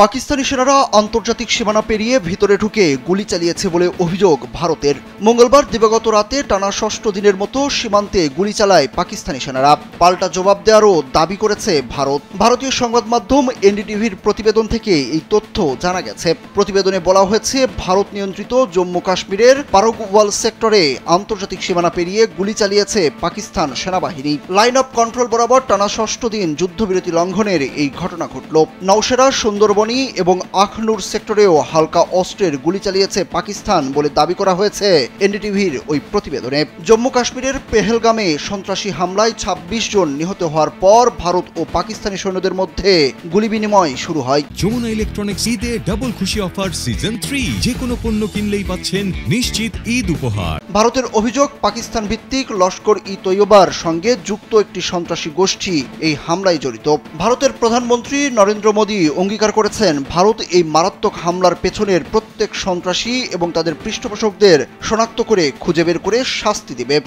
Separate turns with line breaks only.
পাকিস্তানি সেনারা আন্তর্জাতিক সীমানা পেরিয়ে ভিতরে ঢুকে গুলি চালিয়েছে বলে অভিযোগ ভারতের। মঙ্গলবার দিবাগত রাতে টানা ষষ্ঠ দিনের মতো সীমান্তে গুলি চালায় পাকিস্তানি সেনারা। পাল্টা জবাব দেওয়ারও দাবি করেছে ভারত। ভারতীয় সংবাদ মাধ্যম এনডিটিভির প্রতিবেদন থেকে এই তথ্য জানা গেছে। প্রতিবেদনে বলা হয়েছে, ভারত নিয়ন্ত্রিত জম্মু কাশ্মীরের পারগওয়াল সেক্টরে আন্তর্জাতিক সীমানা পেরিয়ে গুলি চালিয়েছে পাকিস্তান সেনাবাহিনী। লাইন অফ কন্ট্রোল বরাবর টানা ষষ্ঠ দিন যুদ্ধবিরতি লঙ্ঘনের এই ঘটনা ঘটল। নওশেরা, সুন্দরবন এবং আখনুর সেক্টরেও হালকা অস্ত্রের গুলি চালিয়েছে পাকিস্তান বলে দাবি করা হয়েছে এনডিটিভির ওই প্রতিবেদনে। জম্মু কাশ্মীরের পেহেলগামে সন্ত্রাসী হামলায় ২৬ জন নিহত হওয়ার পর ভারত ও পাকিস্তানি সৈন্যদের মধ্যে গুলি বিনিময় শুরু হয়।
যমুনা ইলেকট্রনিক্স ঈদে ডাবল খুশি অফার সিজন 3, যে কোনো পণ্য কিনলেই পাচ্ছেন নিশ্চিত ঈদ উপহার।
ভারতের অভিযোগ, পাকিস্তান ভিত্তিক লস্কর-ই-তৈয়বার সঙ্গে যুক্ত একটি সন্ত্রাসী গোষ্ঠী এই হামলায় জড়িত। ভারতের প্রধানমন্ত্রী নরেন্দ্র মোদী অঙ্গীকার করেছেন, ভারত এই মারাত্মক হামলার পেছনের প্রত্যেক সন্ত্রাসী এবং তাদের পৃষ্ঠপোষকদের শনাক্ত করে খুঁজে বের করে শাস্তি দেবে।